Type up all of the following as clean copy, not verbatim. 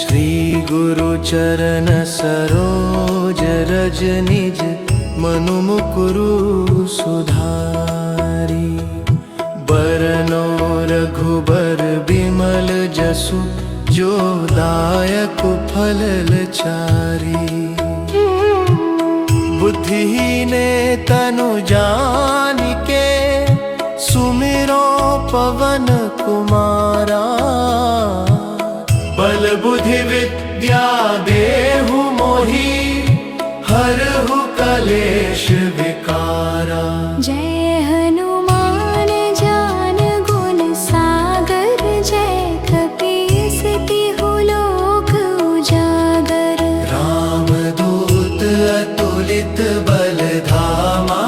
श्री गुरु चरण सरोज रज निज मनु मुकुरु सुधारी। बरनो रघुबर बिमल जसु जो दायक फलचारी। बुद्धिहीन तनु जानिके सुमिरो पवन कुमारा। बल बुद्धि विद्या देहु मोहि हरहु कलेश विकारा। जय हनुमान ज्ञान गुण सागर जय कपीस तिहु लोक उजागर। रामदूत अतुलित बल धामा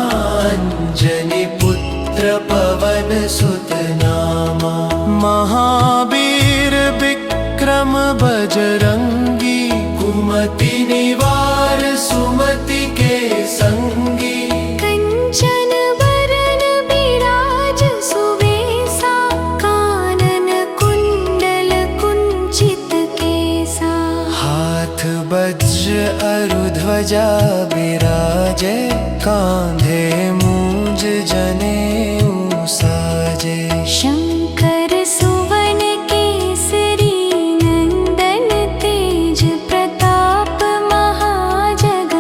अंजनी पुत्र पवन सुत नामा। महावीर विक्रम बजरंगी कुमति निवार सुमति के संगी। कंचन बरन बिराज सुबेसा कानन कुंडल कुंचित केसा। हाथ वज्र अरु ध्वजा बिराजे कांधे मूंज जनेऊ साजे। शंकर सुवन केसरी नंदन तेज प्रताप महाजगवंदन।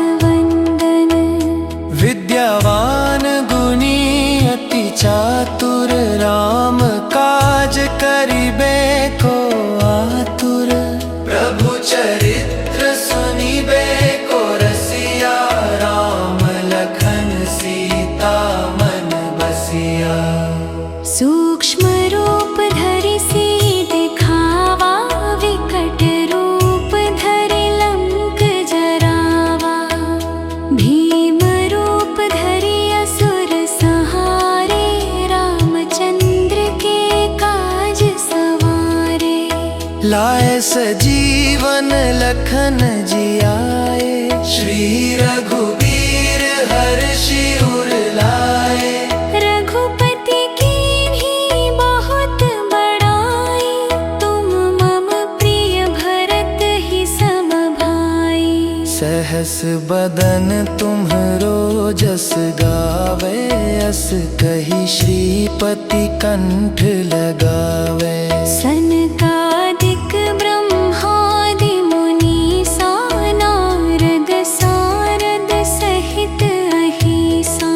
विद्यावान गुणी अति चातुर राम काज करिबे को आतुर। प्रभु चरित्र सुनिबे को रसिया राम लखन सीता मन बसिया। सूक्ष्म रूप धरि सिर दिखावा विकट रूप धरि लंक जरावा। भीम रूप धरि असुर सहारे रामचंद्र के काज सवारे। लाए सजीवन लखन जियाए श्री रघुबीर हर्षि उर लाए। रघुपति कीन्ही बहुत बड़ाई तुम मम प्रिय भरत ही सम भाई। सहस बदन तुम्हरो जस गावे अस कही श्रीपति कंठ लगावे। सनकादिक ब्रह्मादि मुनीसा नारद सारद सहित अहिसा।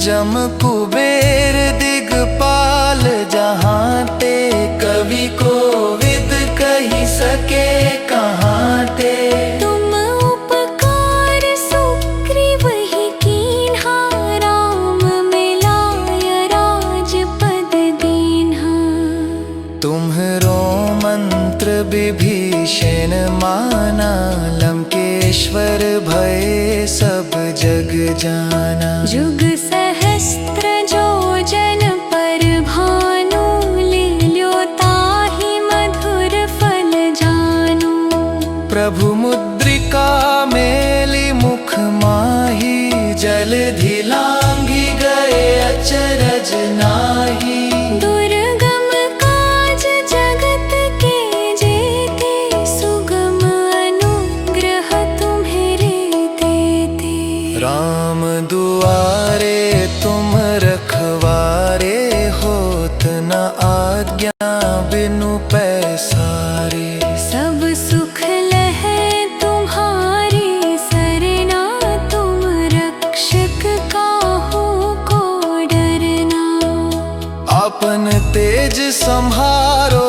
जम कुबेर दिगपाल जहाँ ते कवि कोविद कही सके कहाँ ते। तुम उपकार सुग्रीव ही कीन्हा राम मिलाय राजपद दीन्हा। तुम्हरो मंत्र विभीषण माना लंकेश्वर भय सब जग जाना। जुग सहस्त्र जो जन पर भानु लील्यो ताहि मधुर फल जानु। प्रभु मुद्रिका मेली मुख माही जलधि लांघि गए अचरज नाहि। दुर्गम काज जगत के जेते सुगम अनुग्रह तुम्हरे देते। राम दुआरे तुम रखवारे होत न आज्ञा बिनु पैसारे। सब सुख लहै तुम्हारी सरना तुम रक्षक काहू को डरना। अपन तेज सम्हारो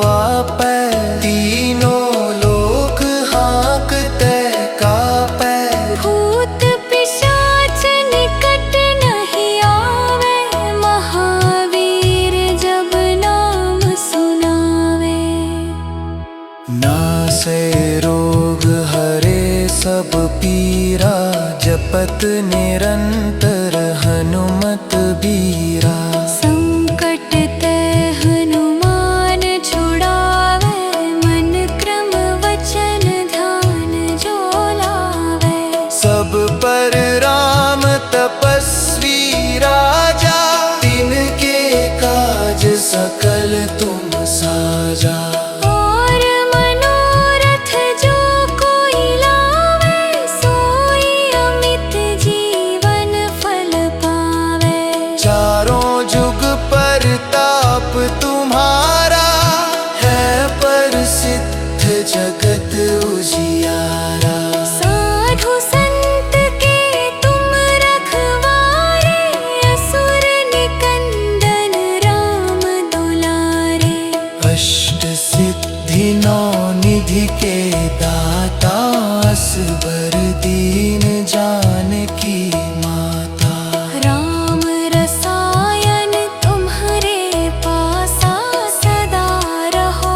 आपै तीनों लोक हाँकते कापै। भूत पिशाच निकट नहीं आवे महावीर जब नाम सुनावे। नासै रोग हरे सब पीरा जपत निरंतर हनुमत बीरा। संकट ते हनुमान छुड़ावे मन क्रम वचन ध्यान जो लावे। सब पर राम तपस्वी राजा तिनके काज सकल तुम साजा। और मनोरथ जगत उजियारा। साधु संत के तुम रखवारे, असुर निकंदन राम दुलारे। अष्ट सिद्धि नौ निधि के दाता, असबर दीन जानकी माता। राम रसायन तुम्हारे पासा, सदा रहो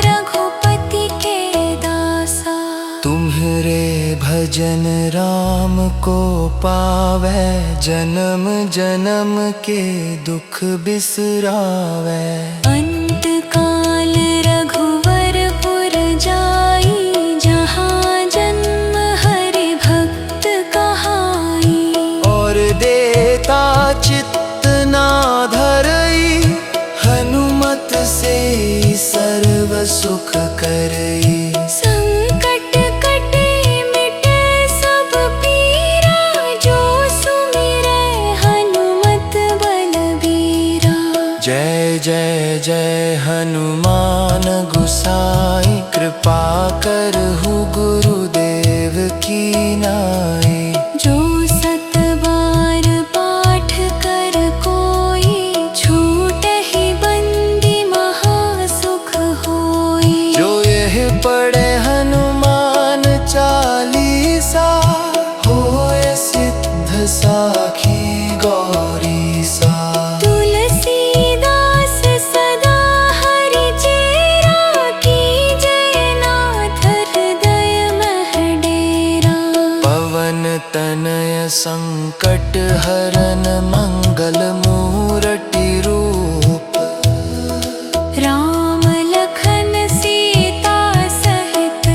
रघुपति के दासा। तुम्हारे भजन राम को पावै, जन्म जन्म के दुख बिसरावै। अंत काल रघुवरपुर जाई, जहाँ जन्म हरि भक्त कहाई। और देता चित्त ना धरई, हनुमत से सर्व सुख करई। संकट कटे मिटे सब पीरा, जो सुमिरै हनुमत बलबीरा। जय जय जय हनुमान गुसाई, कृपा करहु गुरुदेव की नाई। जो सत बार पाठ कर कोई, छूटहि बंदी महासुख होई। जो यह पढ़े हनुमान चालीसा, होय सिद्ध साखी गौरीसा। तुलसीदास सदा हरि चेरा, कीजय नाथ हृदय मह डेरा। पवन तनय संकट हरन, मंगल मूरति रूप। राम लखन सीता सहित,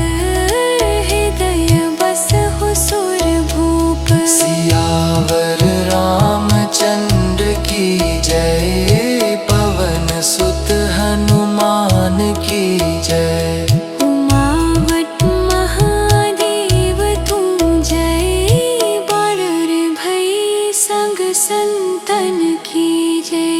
हृदय बसहु सुरभूप। सियावर रामचंद्र की जय, पवन सुत हनुमान की जय। उमावत महादेव तुम जय, बड़ भई संग संतन की जय।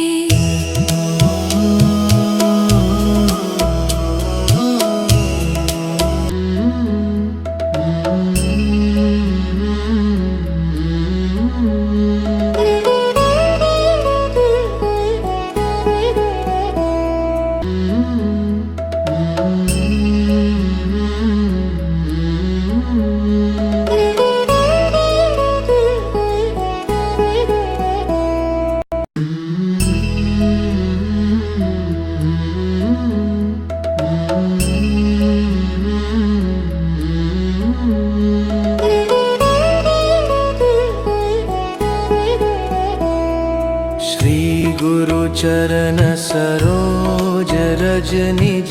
श्री गुरु चरण सरोज रज निज,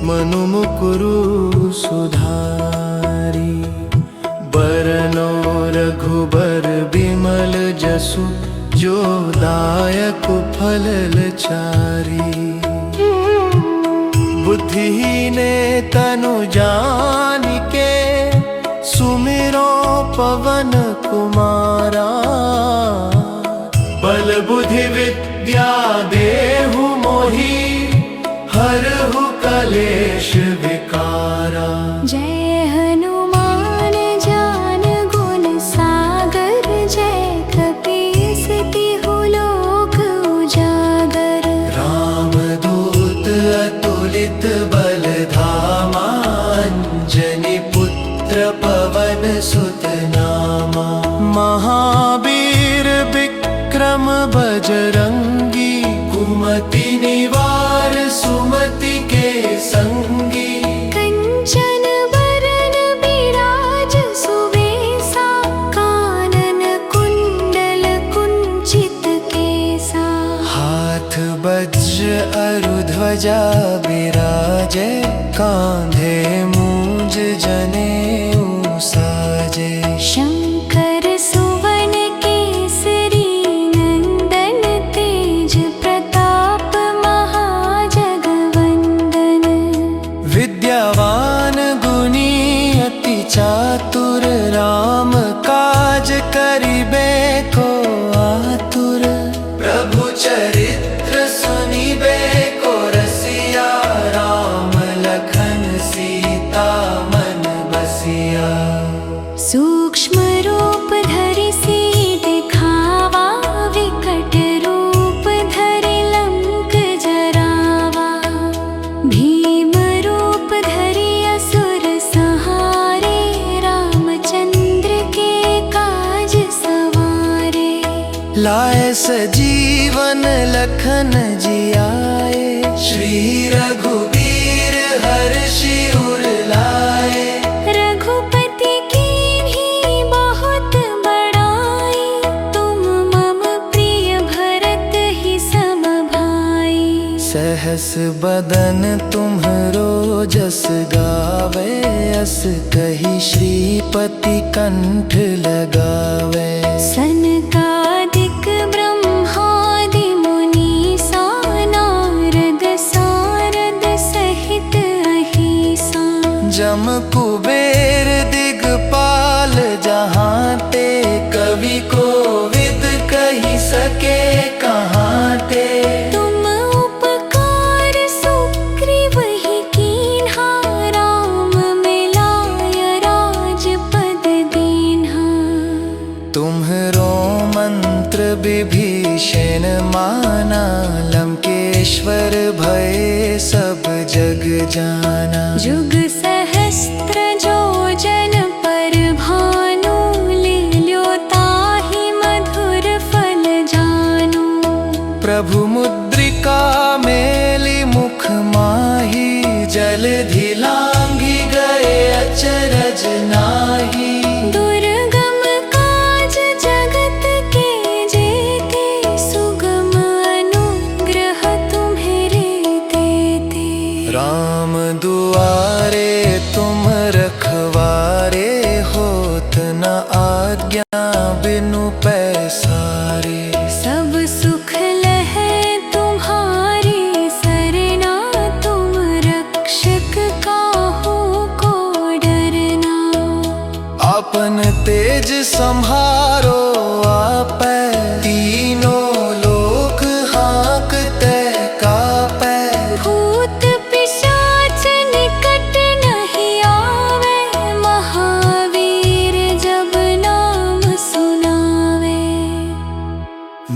मनु मुकुरु सुधारी। बरनो रघुबर बिमल जसु, जो दायक फल चारी। बुद्धिहीन तनु जानिके, सुमिरो पवन कुमारा। बल बुद्धि विद्या देहु मोहि, हरहु कलेश विकारा। जय हनुमान ज्ञान गुण सागर, जय कपीस तिहु लोक उजागर। रामदूत अतुलित बल धामा, अंजनी पुत्र पवन सुत नामा। महावीर विक्रम बजरंगी, कुमति निवार सुमति के संगी। कंचन बरन बिराज सुबेसा, कानन कुंडल कुंचित केसा। हाथ वज्र अरु ध्वजा बिराजे, कांधे मूंज जनेऊ साजे। शंकर सुवन केसरी नंदन, तेज प्रताप महाजगवंदन। विद्यावान गुणी अति चातुर, राम काज करिबे को आतुर। प्रभु चरित्र सुनिबे को रसिया, राम लखन सीता लाए सजीवन लखन जी आए, श्री रघुबीर हर्षि उर लाए। रघुपति कीन्ही बहुत बड़ाई, तुम मम प्रिय भरत ही सम भाई। सहस बदन तुम्हरो जस गावे, अस कही श्रीपति कंठ लगावे। सनकादिक ब्रह्मादि मुनीसा, नारद सारद सहित अहिसा। जम कुबेर दिगपाल जहाँ ते, कवि कोविद कही सके कहाँ ते। तुम उपकार सुग्रीव ही कीन्हा, राम मिलाय राजपद दीन्हा। तुम्हरो मंत्र विभीषण माना, लंकेश्वर भय सब जग जाना। जुग सहस्त्र जो जन पर भानु, लील्यो ताहि मधुर फल जानु। प्रभु मुद्रिका मेली मुख माही, जलधि लांघि गए अचरज नाहि। दुर्गम काज जगत के जेते, सुगम अनुग्रह तुम्हरे तेते। राम दुआरे तुम रखवारे, होत न आज्ञा बिनु पैसारे। सब सुख लहै तुम्हारी सरना, तुम रक्षक काहू को डरना। अपन तेज सम्हारो आपै, तीनों लोक हाँकते कापै। भूत पिशाच निकट नहीं आवे, महावीर जब नाम सुनावे।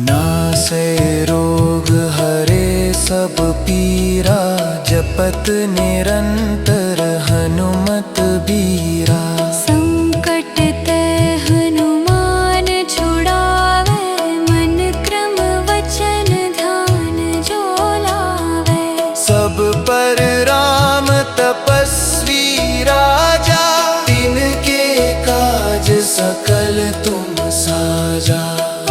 नासै रोग हरे सब पीरा, जपत निरंतर हनुमत बीरा। संकट ते हनुमान छुड़ावे, मन क्रम वचन ध्यान जो लावे। सब पर राम तपस्वी राजा, तिनके काज सकल तुम साजा।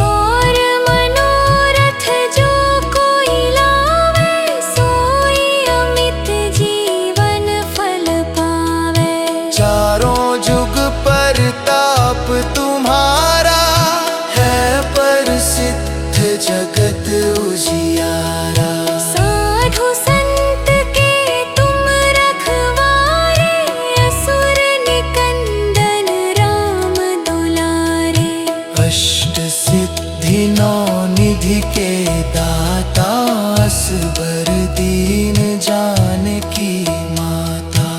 और मनोरथ जो कोई लावे, सोई अमित जीवन फल पावे। चारों जुग परताप तुम्हारा, है प्रसिद्ध जगत उजियारा। साधु संत के तुम रखवारे, असुर निकंदन राम दुलारे। अष्ट सिद्धि नौ निधि के दाता, असबर दीन जानकी माता।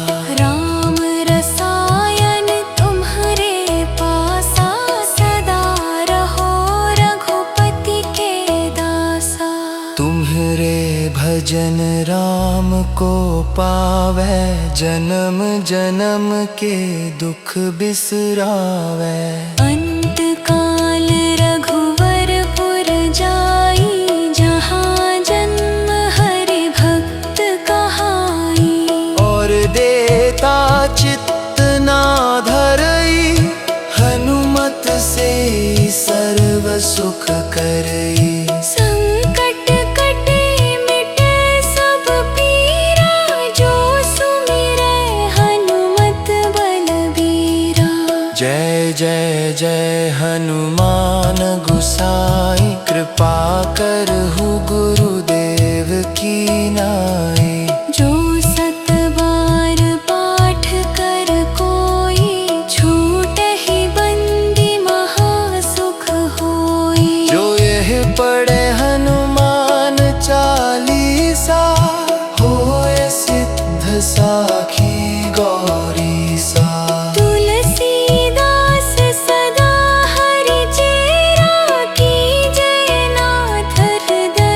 राम रसायन तुम्हारे पासा, सदा रहो रघुपति के दासा। तुम्हरे भजन राम को पावै, जन्म जन्म के दुख बिसरावै। अंत काल रघुवरपुर जाई, जहाँ जन्म हरि भक्त कहाई। और देता चित्त ना धरई, हनुमत से सर्व सुख करई। संकट कटे मिटे सब पीरा, जो सुमिरै हनुमत बलबीरा। जय जय जय हनुमान गुसाई, कृपा करहु गुरुदेव की नाई। जो सत बार पाठ कर कोई, छूटहि बंदी महासुख होई। जो यह पढ़े हनुमान चालीसा, होए सिद्ध साखी गौरीसा। तुलसीदास सदा हरि चेरा, की जय नाथ हृदय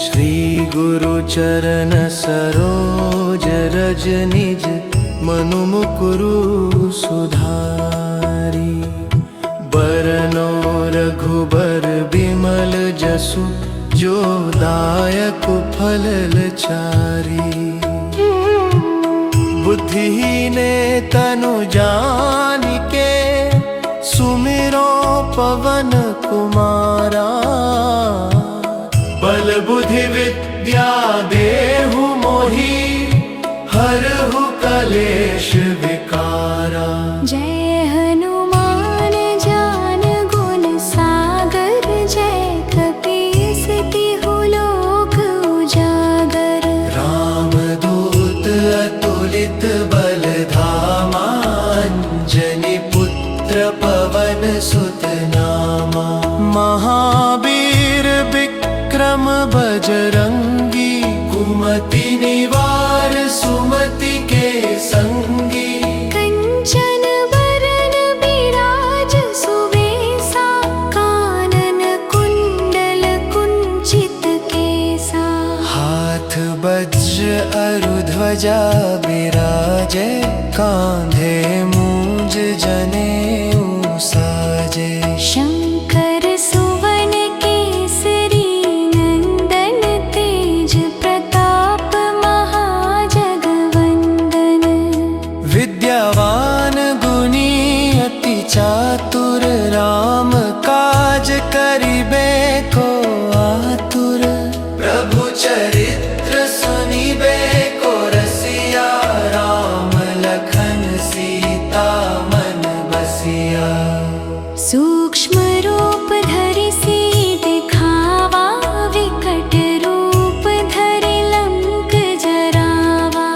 श्री गुरु चरण सरोज रज निज मनु मुकुरु सुधारी। बरनो रघुबर बिमल जसु जो दायक फलचारी। बुद्धिहीन तनु जानिके सुमिरो पवन कुमारा। बल बुद्धि विद्या देहु मोहि हरहु कलेश विकारा। जय हनुमान ज्ञान गुण सागर जय कपीस तिहु लोक उजागर। रामदूत अतुलित बल धामा अंजनी पुत्र पवन सुत नामा। महावीर विक्रम बजरंगी कुमति निवार सुमति के संगी। कंचन बरन बिराज सुबेसा कानन कुंडल कुंचित केसा। हाथ वज्र अरु ध्वजा बिराजे कांधे मूंज जनेऊ साजे। शंकर सुवन केसरी नंदन तेज प्रताप महाजगवंदन। विद्यावान गुणी अति चातुर राम काज करिबे को आतुर। प्रभु चरित्र सुनिबे को रसिया राम लखन सीता मन बसिया। सूक्ष्म रूप धरि सिय दिखावा विकट रूप धरि लंक जरावा।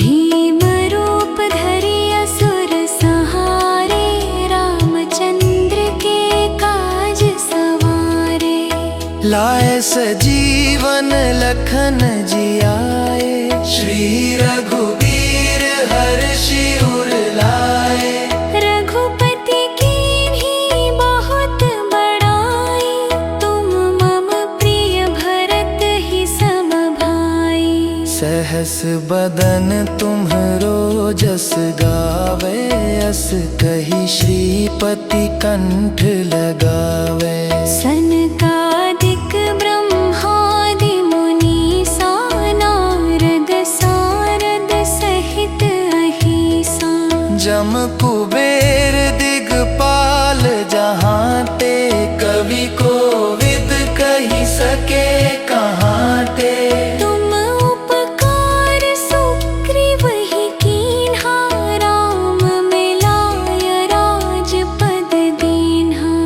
भीम रूप धरि असुर संहारे रामचंद्र के काज सवारे। लाए सजीवन लखन जियाए श्री रघुबीर हर्षि उर लाए। रघुपति कीन्ही बहुत बड़ाई तुम मम प्रिय भरत ही सम भाई। सहस बदन तुम्हरो जस गावे अस कही श्रीपति कंठ लगावे। सनकादिक ब्रह्मादि मुनीसा नारद सारद सहित अहिसा। जम कुबेर दिगपाल जहाँ ते कवि कोविद कही सके कहाँ ते। तुम उपकार सुग्रीव ही कीन्हा राम मिलाय राजपद दीन्हा।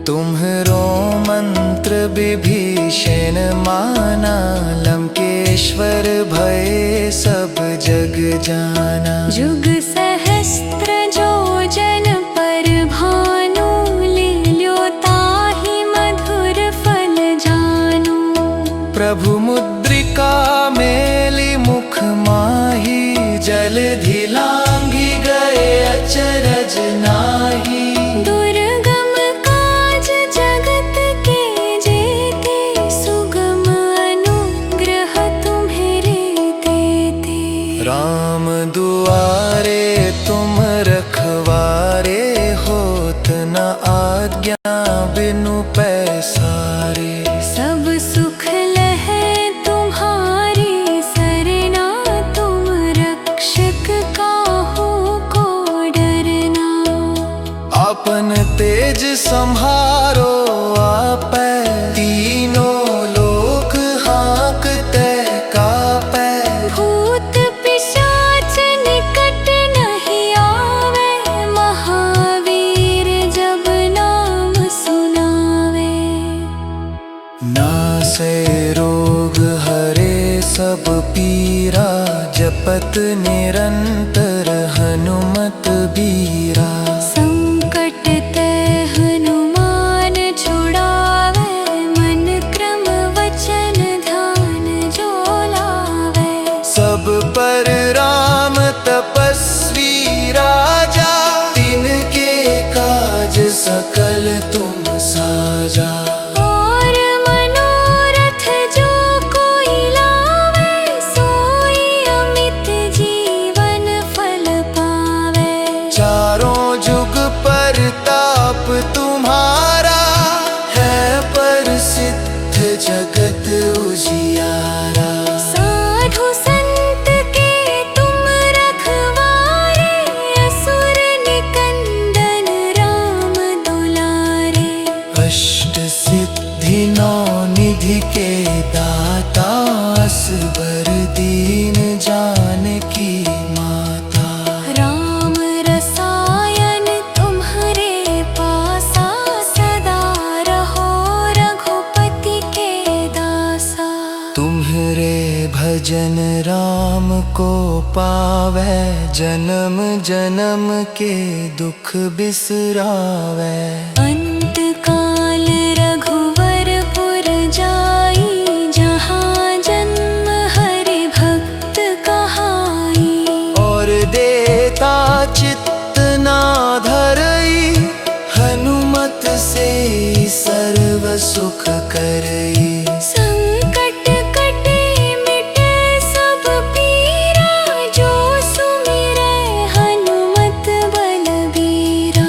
तुम्हरो मंत्र विभीषण माना लंकेश्वर भय सब जग जाना। जुग सहस्त्र जो जन पर भानु लील्यो ताहि मधुर फल जानु। प्रभु मुद्रिका मेली मुख माही जलधि लांघि गए अचरज नाहि। दुर्गम काज जगत के जेते सुगम अनुग्रह तुम्हरे तेते। राम दुआरे तुम रखवारे होत न आज्ञा बिनु पैसारे। सब सुख लहै तुम्हारी सरना तुम रक्षक काहू को डरना। अपन तेज संहारो आपै तीनों लोक हाँकते कापै। भूत पिशाच निकट नहीं आवे महावीर जब नाम सुनावे। नासे रोग हरे सब पीरा जपत निरंतर हनुमत बीरा। संकट ते हनुमान छुड़ावे मन क्रम वचन ध्यान जो लावे। सब पर राम तपस्वी राजा तिनके काज सकल तुम साजा। और मनोरथ जगत उजियारा। साधु संत के तुम रखवारे, असुर निकंदन राम दुलारे। अष्ट सिद्धि नौ निधि के दाता, असबर दीन जानकी माता। राम रसायन तुम्हारे पासा, सदा रहो रघुपति के दासा। तुम्हरे भजन राम को पावै, जन्म जन्म के दुख बिसरावै। अंत काल रघुवरपुर जाई, जहाँ जन्म हरि भक्त कहाई। और देता चित्त ना धरई, हनुमत से सर्व सुख करई। संकट कटे मिटे सब पीरा, जो सुमिरै हनुमत बलबीरा।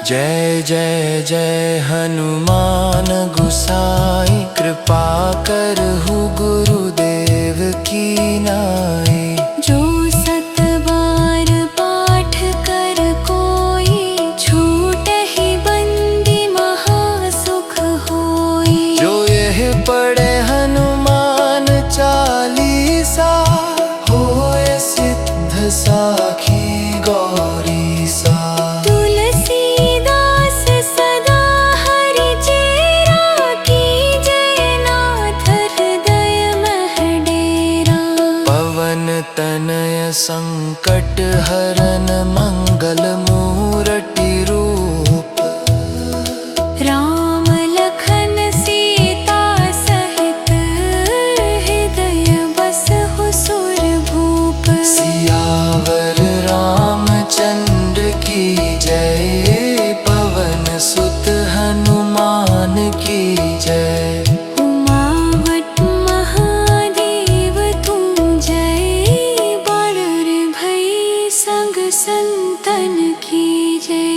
जय जय जय हनुमान गुसाई, कृपा करहु गुरुदेव की नाई। जो सत बार पाठ कर कोई, छूटहि बंदी महासुख होई। जो यह पढ़े हनुमान चालीसा, होए सिद्ध साखी गौरीसा। तुलसीदास सदा हरि चेरा, कीजय नाथ हृदय मह डेरा। पवन तनय संकट हरन, मंगल मूरति रूप। राम लखन सीता सहित, हृदय बसहु सुरभूप। सियावर रामचंद्र की जय, पवन सुत हनुमान की जय। उमावत महादेव तुम जय, बड़ भई संग संतन की जय।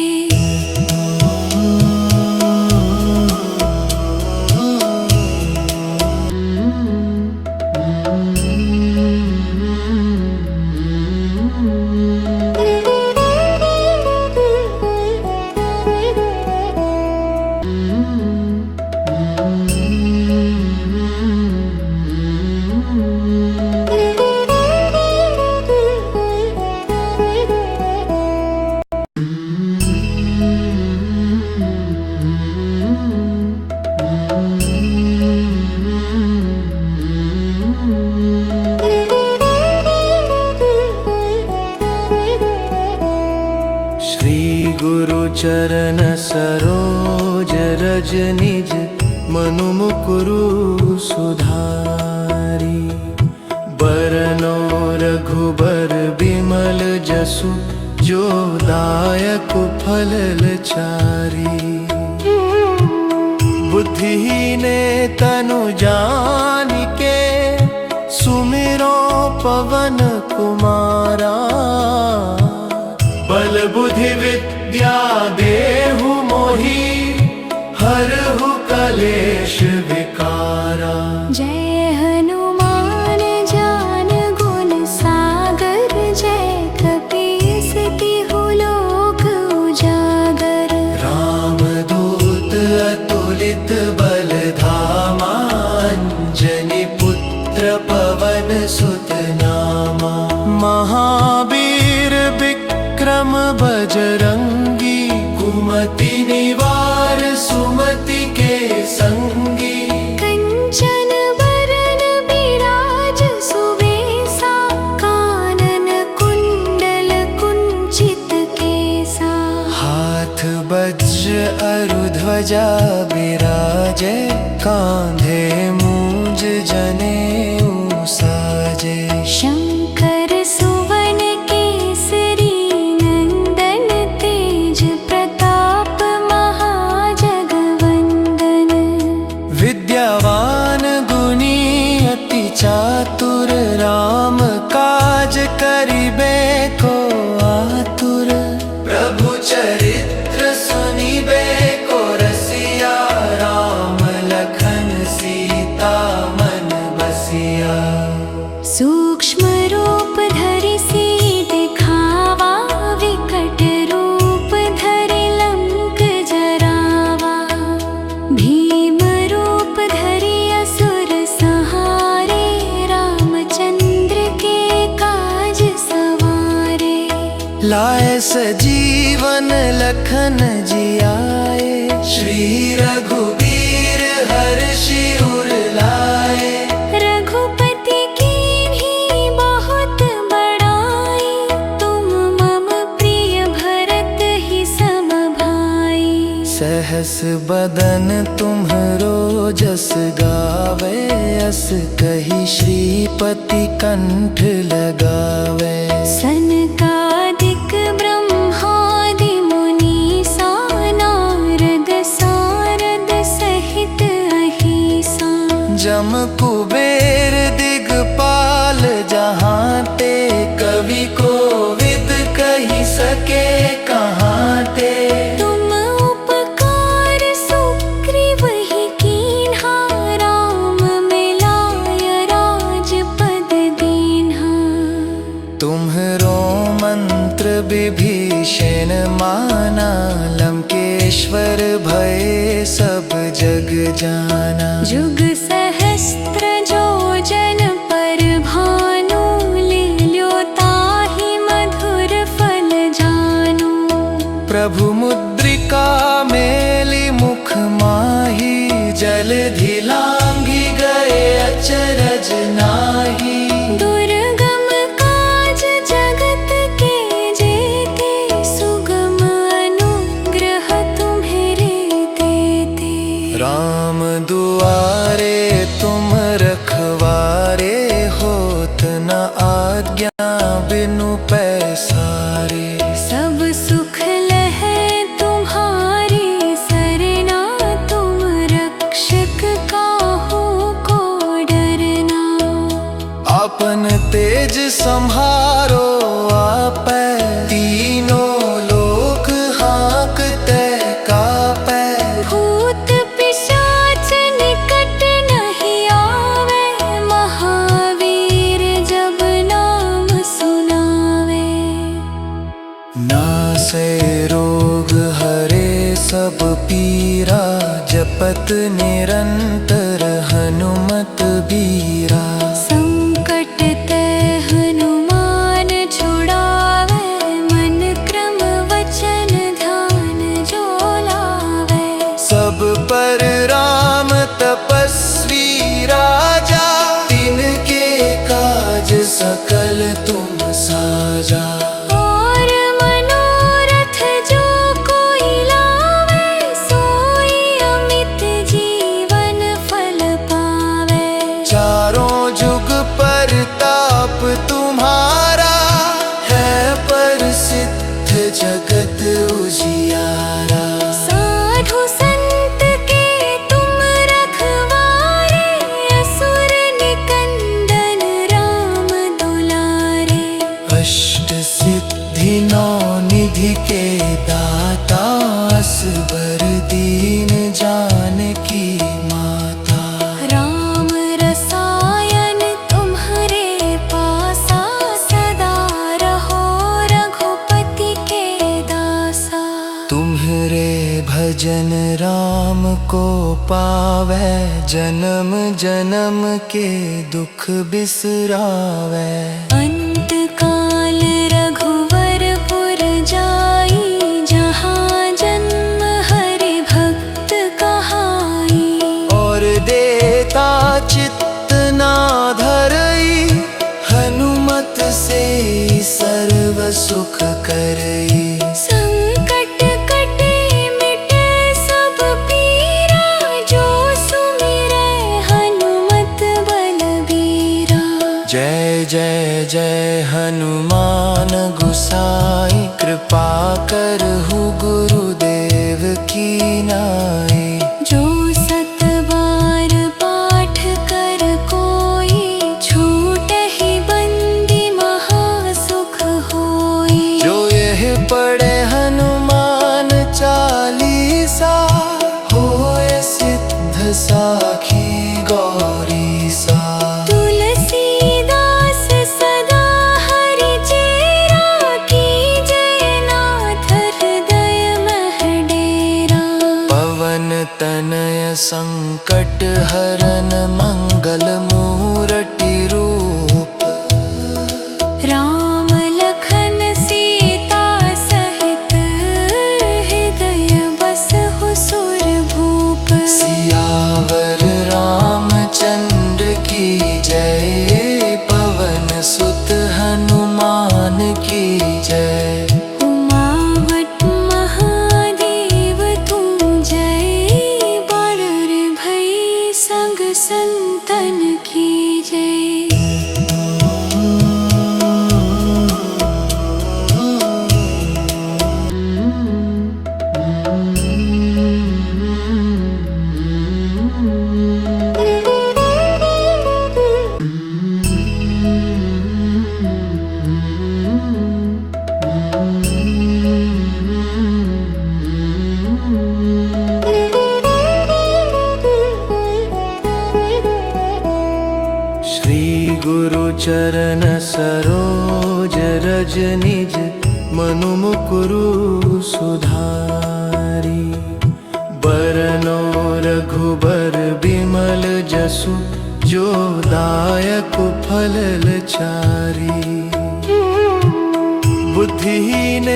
श्री गुरु चरण सरोज रज निज, मनु मुकुरु सुधारी। बरनो रघुबर बिमल जसु, जो दायक फल चारी। बुद्धिहीन तनु जानिके, सुमिरो पवन कुमारा। बल बुद्धि विद्या देहु मोहि, हरहु कलेश विकारा। जय हनुमान ज्ञान गुण सागर, जय कपीस तिहु लोक उजागर। रामदूत अतुलित बल धामा, अंजनी पुत्र पवन सुत नामा। महावीर विक्रम बजरंगी, कुमति निवार सुमति के संगी। कंचन बरन बिराज सुबेसा, कानन कुंडल कुंचित केसा। हाथ वज्र अरु ध्वजा बिराजे, कांधे मूंज जनेऊ साजे। शंकर सुवन केसरी नंदन, तेज प्रताप महाजगवंदन। विद्यावान गुणी अति चातुर, राम काज करिबे को आतुर। प्रभु चरित्र सुनिबे को रसिया, राम लखन सीता लाए सजीवन लखन जी आए, श्री रघुबीर हर्षि उर लाए। रघुपति कीन्ही बहुत बड़ाई, तुम मम प्रिय भरत ही सम भाई। सहस बदन तुम्हरो जस गावे, अस कही श्रीपति कंठ लगावे। सनकादिक ब्रह्मादि मुनीसा, नारद सारद सहित अहिसा। जम कुबेर दिगपाल जहाँ ते, कवि कोविद कही सके कहाँ ते। तुम उपकार सुग्रीव ही कीन्हा, राम मिलाय राजपद दीन्हा। तुम्हरो मंत्र विभीषण माना, लंकेश्वर भय सब जग जाना। जुग सहस्त्र जो जन पर भानु, लील्यो ताहि मधुर फल जानु। प्रभु मुद्रिका मेली मुख माही, जलधि लांघि गए अचरज नाही। दुर्गम काज जगत के जेते, सुगम अनुग्रह तुम्हरे देते। राम दुआरे तुम रखवारे, होत न आज्ञा बिनु पैसारे। सब सुख लहै तुम्हारी सरना, तुम रक्षक काहू को डरना। अपन तेज संहारो आपै, तीनों लोक हाँकते कापै। भूत पिशाच निकट नहीं आवे, महावीर जब नाम सुनावे। नासै रोग हरे सब पीरा, जपत निरंतर हनुमत बीरा। संकट ते हनुमान छुड़ावे, मन क्रम वचन ध्यान जो लावे। सब पर राम तपस्वी राजा, तिनके काज सकल तुम साजा। और मनोरथ जो कोई लावे, सोई अमित जीवन फल पावे। चारों जुग परताप तुम्हारा, है प्रसिद्ध जगत उजियारा। साधु संत के तुम रखवारे, असुर निकंदन राम दुलारे। अष्ट सिद्धि नौ निधि के दाता, असबर दीन जानकी माता। राम रसायन तुम्हरे पासा, सदा रहो रघुपति के दासा। तुम्हरे भजन राम को पावै, जन्म जन्म के दुख बिसरावै। अंत काल रघुवरपुर जाई, जहाँ जन्म हरि भक्त कहाई। और देता चित्त ना धरई, हनुमत से सर्व सुख करई। संकट कटे मिटे सब पीरा, जो सुमिरै हनुमत बलबीरा। जय जय जय हनुमान गुसाई, कृपा करहु गुरुदेव की नाई। जो सत बार पाठ कर कोई, छूटहि बंदी महासुख होई। जो यह पढ़े हनुमान चालीसा, होए सिद्ध साखी गौरी सा। तुलसीदास सदा हरि चेरा, कीजय नाथ हृदय मह डेरा। श्री गुरु चरण सरोज रज निज मनु मुकुरु सुधारी। बरनो रघुबर बिमल जसु जो दायक फल चारी। बुद्धिहीन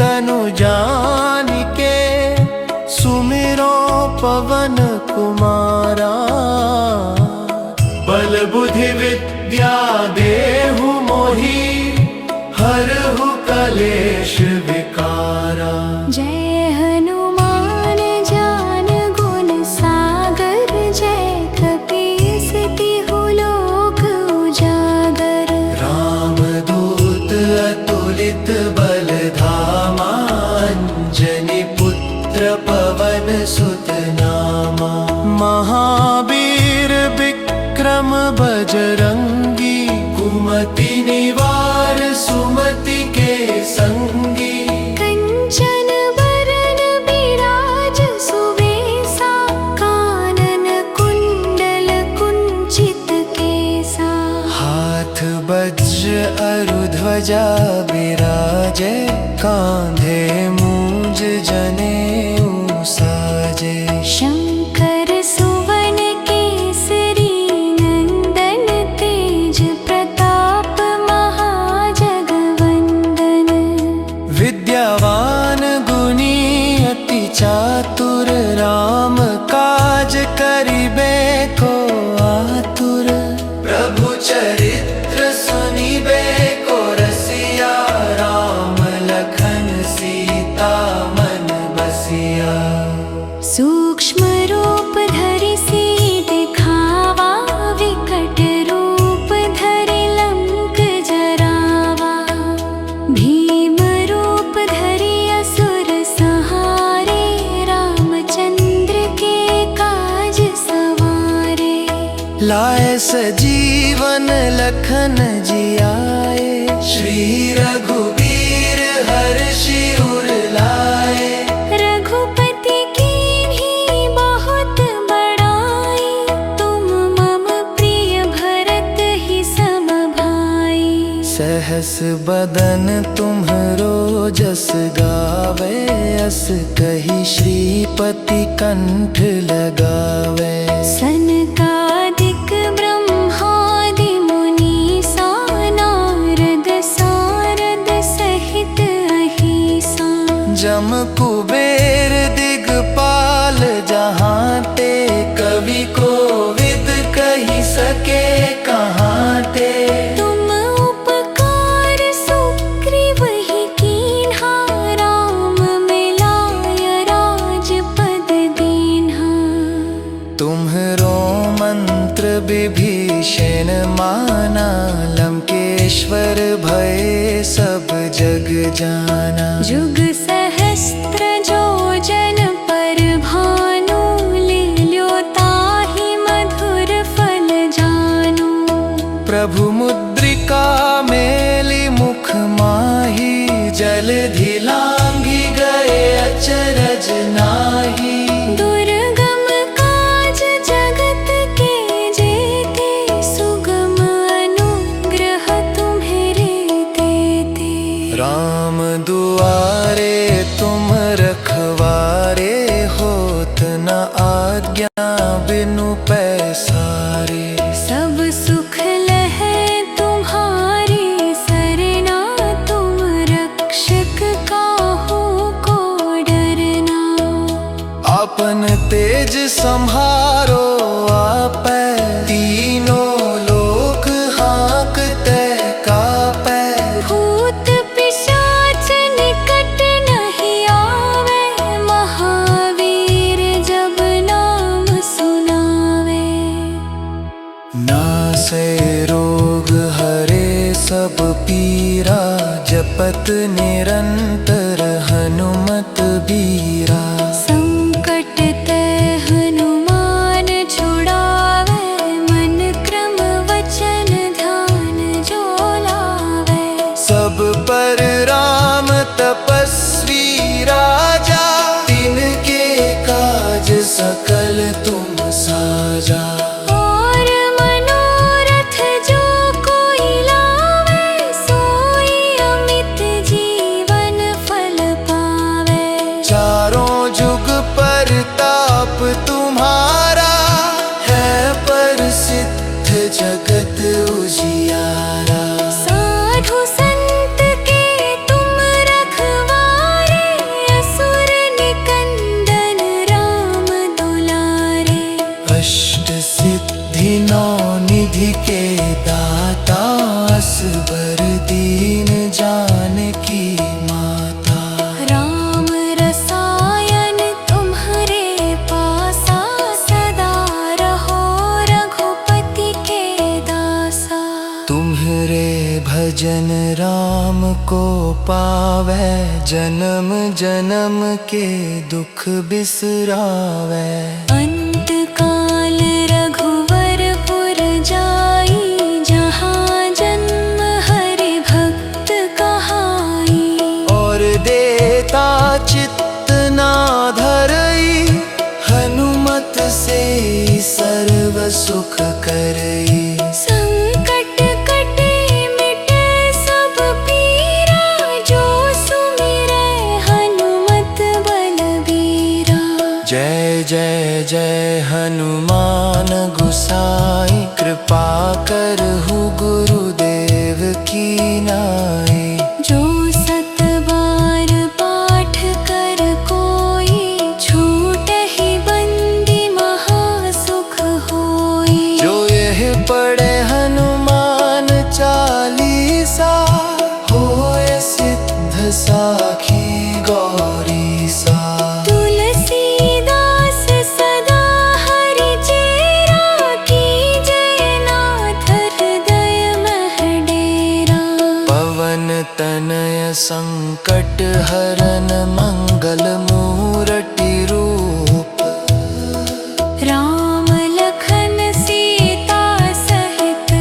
तनु जानिके सुमिरो पवन कुमारा। बल बुद्धि विद्या देहु मोहि हरहु कलेश विकारा। जय हनुमान ज्ञान गुण सागर जय कपीस तिहु लोक उजागर। रामदूत अतुलित बल धामा अंजनी पुत्र पवन सुत नामा। महावीर विक्रम बजरंगी कुमति निवार सुमति के संगी। कंचन बरन बिराज सुवेसा कानन कुंडल कुंचित केसा। हाथ वज्र अरु ध्वजा विराजे कांधे मूंज जनेऊ साजे। शंकर सुवन केसरी नंदन तेज प्रताप महाजगवंदन। विद्यावान गुणी अति चातुर राम काज करिबे को आतुर। प्रभु चरित्र सुनिबे को रसिया राम लखन सीता मन बसिया। सूक्ष्म रूप धरि सीत दिखावा विकट रूप धरि लंक जरावा। भीम रूप धरि असुर संहारे रामचंद्र के काज सवारे। लाए सजीवन लखन जियाए श्री रघुबीर हर्षि उर लाए। रघुपति कीन्ही बहुत बड़ाई तुम मम प्रिय भरत ही सम भाई। सहस बदन तुम्हरो जस गावे अस कही श्रीपति कंठ लगावे। सनकादिक ब्रह्मादि मुनीसा नारद सारद सहित अहिसा। जम कुबेर दिगपाल जहाँ ते कवि कोविद कही सके कहाँ ते। तुम उपकार सुग्रीव ही कीन्हा राम मिलाय राजपद दीन्हा। तुम्हरो मंत्र विभीषण माना लंकेश्वर भय सब जग जाना। जुग सहस्त्र जो जन पर भानु लील्यो ताहि मधुर फल जानु। प्रभु मुद्रिका मेलि मुख माही जलधि लांघि गए अचरज नाहि। दुर्गम काज जगत के जेते सुगम अनुग्रह तुम्हरे देते। राम दुआरे तुम रखवारे होत न आज्ञा बिनु पैसारे। सब सुख लहै तुम्हारी सरना तुम रक्षक काहू को डरना। अपन तेज सम्हारो आपै तीनों लोक हाँकते कापै। भूत पिशाच निकट नहीं आवे महावीर जब नाम सुनावे। नासै रोग हरे सब पीरा जपत निरंतर हनुमत बीरा। संकट ते हनुमान छुड़ावे मन क्रम वचन ध्यान जो लावे। सब पर राम तपस्वी राजा तिनके काज सकल तुम साजा। और मनोरथ जगत उजियारा। साधु संत के तुम रखवारे, असुर निकंदन राम दुलारे। अष्ट सिद्धि नौ निधि के दाता, असबर दीन जानकी माता। राम रसायन तुम्हारे पासा, सदा रहो रघुपति के दासा। तुम्हारे भजन राम को पावै, जन्म जन्म के दुख बिसरावै। अंत काल रघुवरपुर जाई, जहाँ जन्म हरि भक्त कहाई। और देता चित्त ना धरई, हनुमत से सर्व सुख करई। संकट कटे मिटे सब पीरा, जो सुमिरै हनुमत बलबीरा। जय जय जय हनुमान गुसाई, कृपा करहु गुरुदेव की नाई। जो सत बार पाठ कर कोई, छूटहि बंदी महासुख होई। जो यह पढ़े हनुमान चालीसा, होए सिद्ध साखी गौरीसा। तुलसीदास सदा हरि चेरा, कीजय नाथ हृदय मह डेरा। पवन तनय संकट हरन, मंगल मूरति रूप। राम लखन सीता सहित,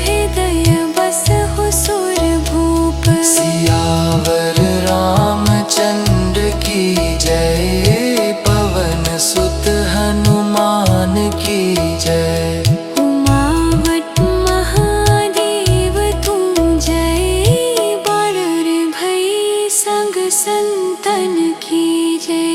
हृदय बसहु सुरभूप। सियावर रामचंद्र की जय, पवन सुत हनुमान की जय। उमावत महादेव तू जय, बड़ भई संग संतन की जय।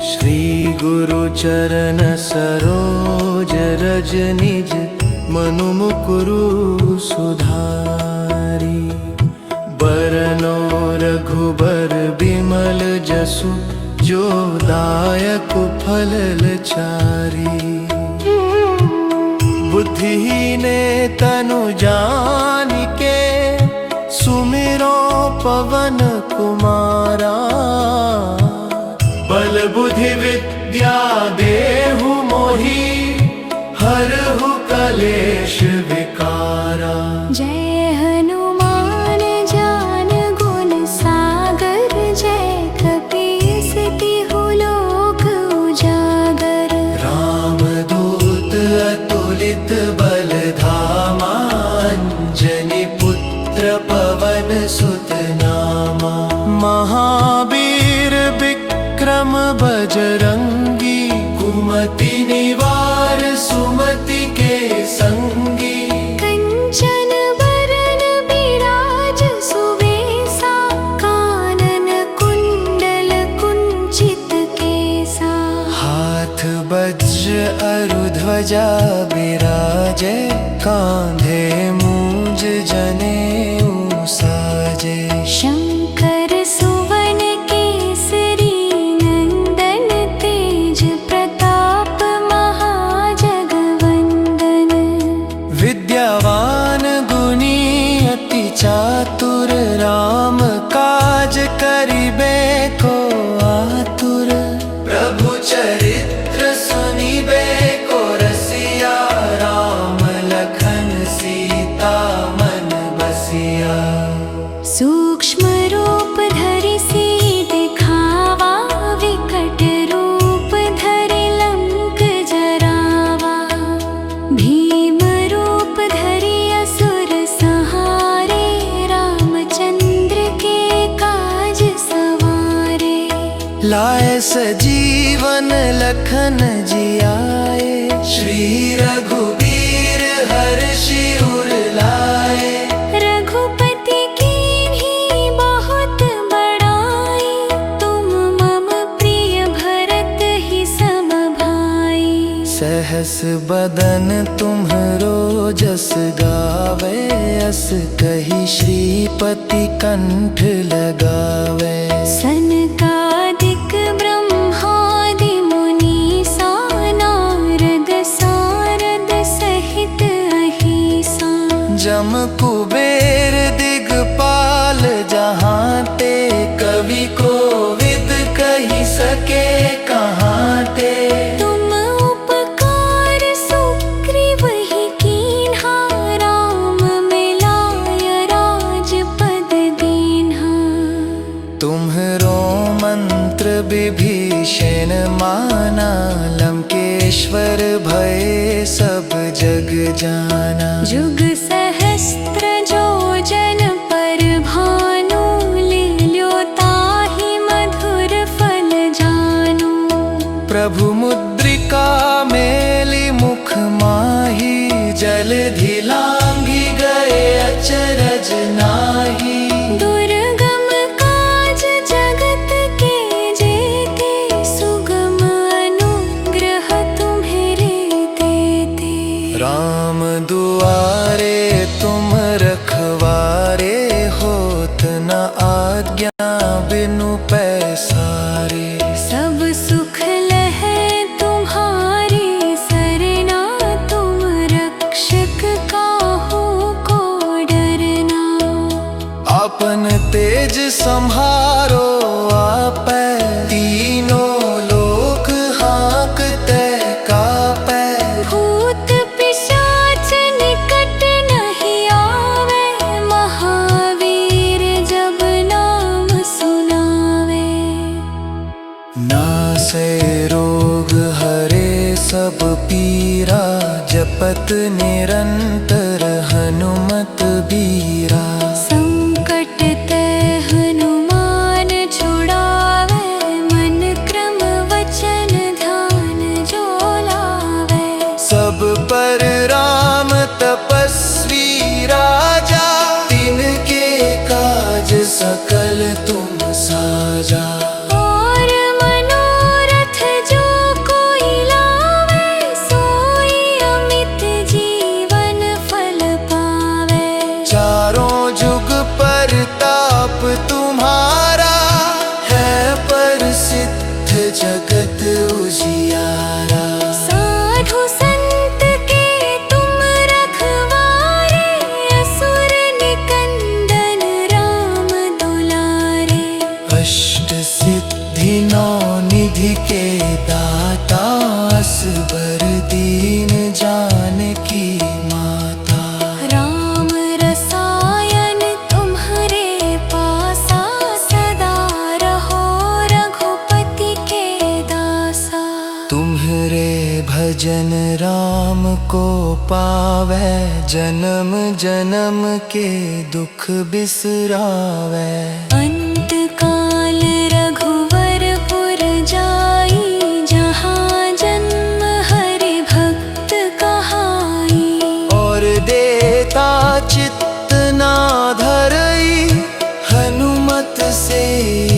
श्री गुरु चरण सरोज रज निज, मनु मुकुरु सुधारी। बरनो रघुबर बिमल जसु, जो दायक फल चारी। बुद्धिहीन तनु जानिके, सुमिरो पवन कुमारा। बल बुद्धि विद्या देहु मोहि, हरहु कलेश विकारा। जय हनुमान ज्ञान गुण सागर, जय कपीस तिहु लोक उजागर। रामदूत अतुलित बल धामा, अंजनी पुत्र पवन सुत नामा। महावीर विक्रम बजरंगी, कुमति निवार सुमति के संगी। कंचन बरन बिराज सुवेसा, कानन कुंडल कुंचित केसा। हाथ वज्र अरु ध्वजा बिराजे, कांधे मूंज जनेऊ साजे। शंकर सुवन केसरी नंदन, तेज प्रताप महाजगवंदन। विद्यावान गुणी अति चातुर, राम काज करिबे को आतुर। प्रभु चरित्र सुनिबे को रसिया, राम लखन सीता लाए सजीवन लखन जियाए, श्री रघुबीर हर्षि उर लाए। रघुपति कीन्ही बहुत बड़ाई, तुम मम प्रिय भरत ही सम भाई। सहस बदन तुम्हरो जस गावे, अस कही श्रीपति कंठ लगावे। सनकादिक ब्रह्मादि मुनीसा, नारद सारद सहित अहिसा। जम कुबेर दिगपाल जहाँ ते, कवि कोविद कही सके कहाँ ते। तुम उपकार सुग्रीव ही कीन्हा, राम मिलाय राजपद दीन्हा। तुम्हरो मंत्र विभीषण माना, लंकेश्वर भय सब जग जाना। जुग सहस्त्र जो जन पर भानु, लील्यो ताहि मधुर फल जानु। प्रभु मुद्रिका मेली मुख माही, जलधि लांघि गए अचरज नाहि। दुर्गम काज जगत के जेते, सुगम अनुग्रह तुम्हरे देते। राम दुआरे तुम रखवारे, होत न आज्ञा बिनु पैसारे। सब सुख लहै तुम्हारी सरना, तुम रक्षक काहू को डरना। अपन तेज सम्हारो आपै, तीनों लोक हाँकते कापै। भूत पिशाच निकट नहीं आवे, महावीर जब नाम सुनावे। नासै रोग हरे सब पीरा, जपत निरंतर हनुमत बीरा। संकट ते हनुमान छुड़ावे, मन क्रम वचन ध्यान जो लावे। सब पर राम तपस्वी राजा, तिनके काज सकल तुम साजा। और मनोरथ जो कोई लावे, सोई अमित जीवन फल पावे। चारों जुग परताप तुम्हारा, है प्रसिद्ध जगत उजियारा। साधु संत के तुम रखवारे, असुर निकंदन राम दुलारे। अष्ट सिद्धि नौ निधि के दाता, असबर दीन जानकी माता। राम रसायन तुम्हरे पासा, सदा रहो रघुपति के दासा। तुम्हरे भजन राम को पावै, जन्म जन्म के दुख बिसरावै। अंत काल रघुवरपुर जाई, जहाँ जन्म हरि भक्त कहाई। और देता चित्त ना धरई, हनुमत से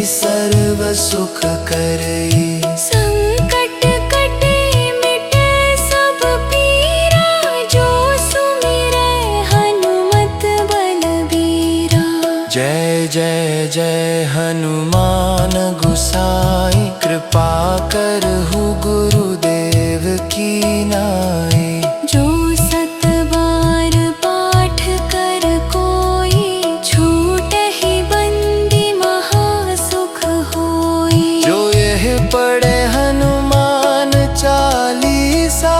सर्व सुख करई। संकट कटे मिटे सब पीरा, जो सुमिरै हनुमत बलबीरा। जय जय जय हनुमान गुसाई, कृपा करहु गुरुदेव की नाई। जो सत बार पाठ कर कोई, छूटहि बंदी महासुख होई। जो यह पढ़े हनुमान चालीसा,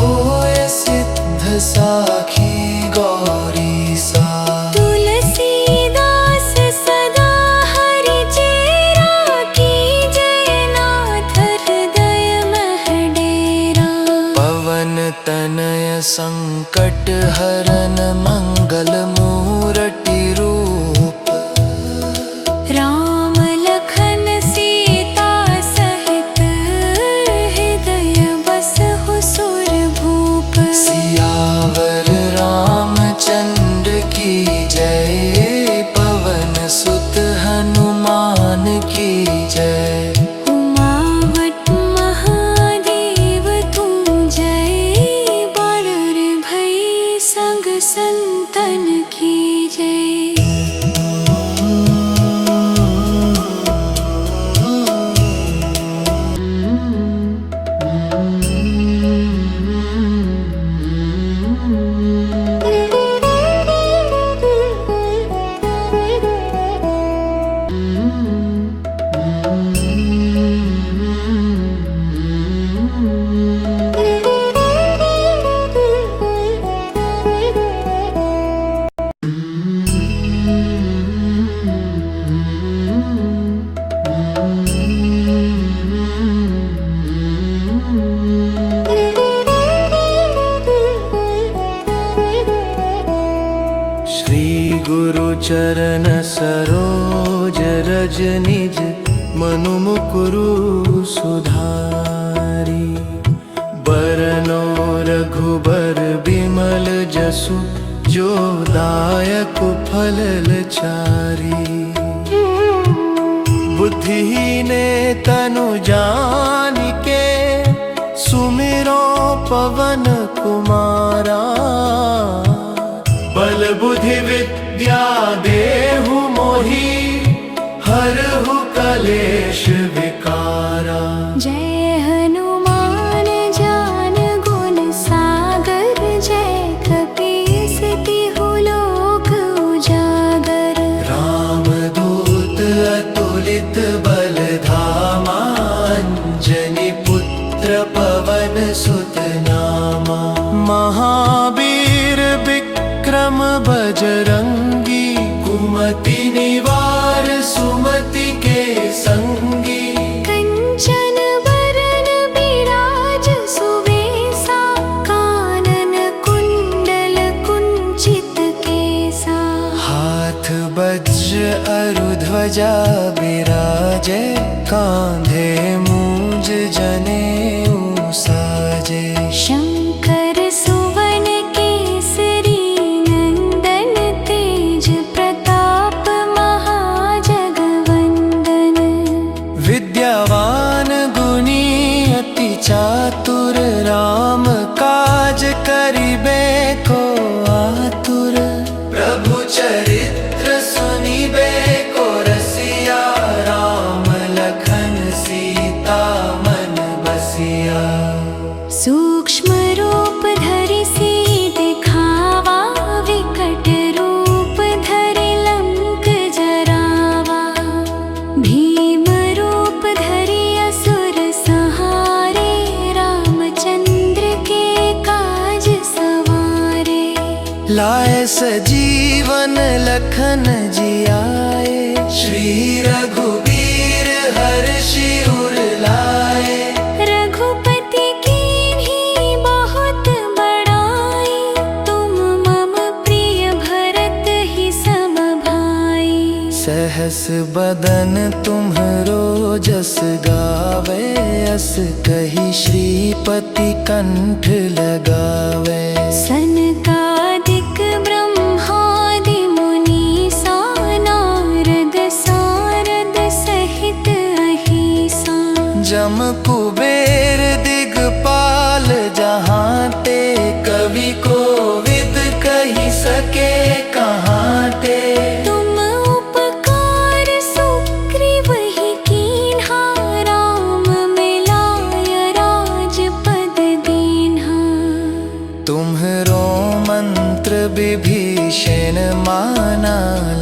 होए सिद्ध साखी गौरी सा। तुलसीदास सदा हरि चेरा, की जय नाथ हृदय मह डेरा। संतन की जय। श्री गुरु चरण सरोज रज निज मनु मुकुरु सुधारी। बरनो रघुबर बिमल जसु जो दायक फल चारी। बुद्धिहीन तनु जानिके सुमिरो पवन कुमारा। बल बुद्धि विद्या देहु मोहि हरहु कलेश विकारा। जय हनुमान ज्ञान गुण सागर जय कपीस तिहु लोक उजागर। रामदूत अतुलित बल धामा अंजनी पुत्र पवन सुत नामा। महावीर विक्रम बजरंगी कुमति निवार सुमति के संगी। कंचन बरन बिराज सुवेसा कानन कुंडल कुंचित केसा। हाथ वज्र अरु ध्वजा बिराजे कांधे मूंज जनेऊ साजे। शंकर सुवन केसरी नंदन तेज प्रताप महाजगवंदन। विद्यावान गुणी अति चातुर राम काज करिबे को आतुर। प्रभु चरित्र सुनिबे को रसिया राम लखन सीता मन बसिया। सूक्ष्म रूप धरि सीत दिखावा विकट रूप धरि लंक जरावा। भीम रूप धरि असुर संहारे रामचंद्र के काज सवारे। लाए सजीवन लखन जियाए श्री रघुबीर हर्षि उर लाए। रघुपति कीन्ही बहुत बड़ाई तुम मम प्रिय भरत ही सम भाई। सहस बदन तुम्हरो जस गावे अस कही श्रीपति कंठ लगावे। सनकादिक ब्रह्मादि मुनीसा नारद सारद सहित अहिसा। जम कुबेर दिगपाल जहाँ ते कवि कोविद कही सके कहाँ ते। तुम उपकार सुग्रीव ही कीन्हा राम मिलाय राजपद दीन्हा। तुम्हरो मंत्र विभीषण माना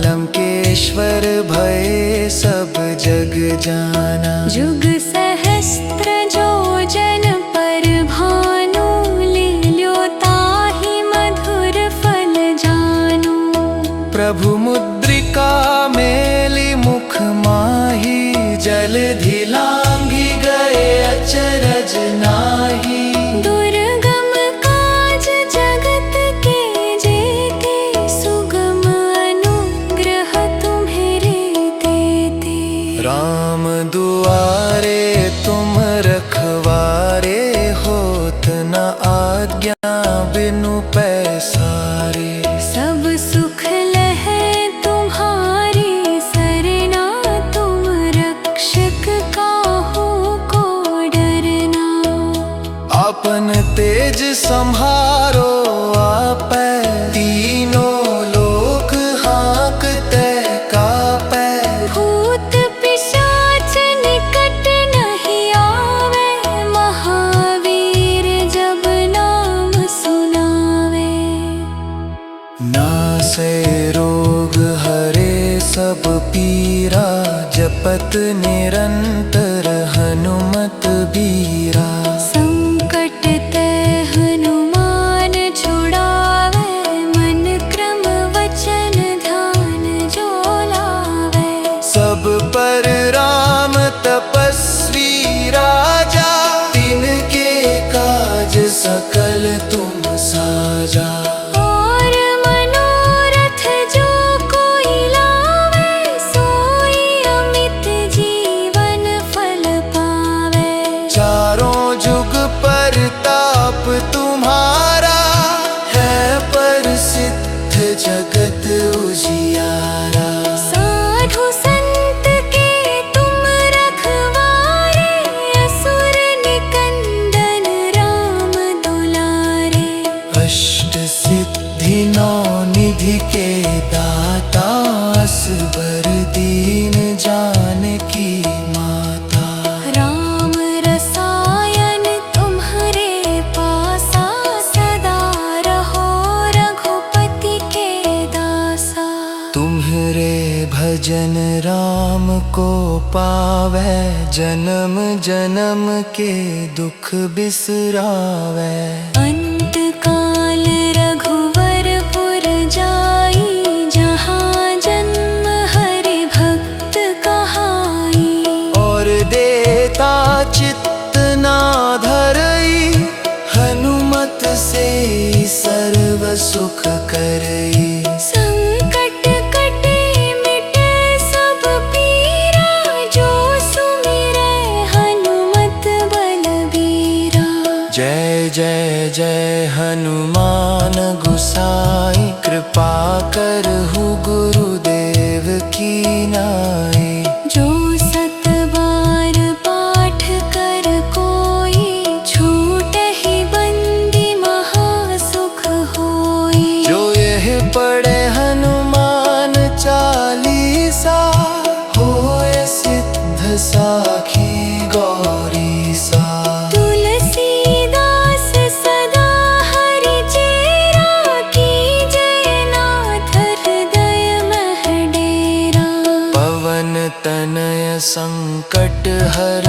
लंकेश्वर भय सब जग जाना। जुग सहस्त्र जो जन पर भानु लील्यो ताहि मधुर फल जानु। प्रभु मुद्रिका मेली मुख माही जलधि लांघि गए अचरज नाहि। दुर्गम काज जगत के जेते सुगम अनुग्रह तुम्हरे तेते। राम दुआरे तुम रखवारे होत न आज्ञा बिनु पैसारे। सब सुख लहै तुम्हारी सरना तुम रक्षक काहू को डरना। नासै रोग हरे सब पीरा, जपत निरंतर हनुमत बीरा। संकट ते हनुमान छुड़ावे, मन क्रम वचन ध्यान जो लावे। सब पर राम तपस्वी राजा, तिनके काज सकल तुम साजा। और मनोरथ जो कोई लावे, सोई अमित जीवन फल पावे। चारों जुग परताप तुम्हारा, है प्रसिद्ध जगत उजियारा। साधु संत के तुम रखवारे, असुर निकंदन राम दुलारे। अष्ट सिद्धि नौ निधि के दाता, असबर दीन जानकी माता। राम रसायन तुम्हारे पासा, सदा रहो रघुपति के दासा। तुम्हरे भजन राम को पावै, जन्म जन्म के दुख बिसरावै। अंत काल रघुवरपुर जाई, जहाँ जन्म हरि भक्त कहाई। और देता चित्त ना धरई, हनुमत से सर्व सुख करई। संकट कटे मिटे सब पीरा, जो सुमिरै हनुमत बलबीरा। जय जय जय हनुमान गुसाई, कृपा करहु गुरुदेव की नाई। जो सत बार पाठ कर कोई, छूटहि बंदी महासुख होई। जो यह पढ़े हनुमान चालीसा, होए सिद्ध साखी गौरीसा। तुलसीदास सदा हरि चेरा, कीजय नाथ हृदय मह डेरा। पवन तनय संकट हर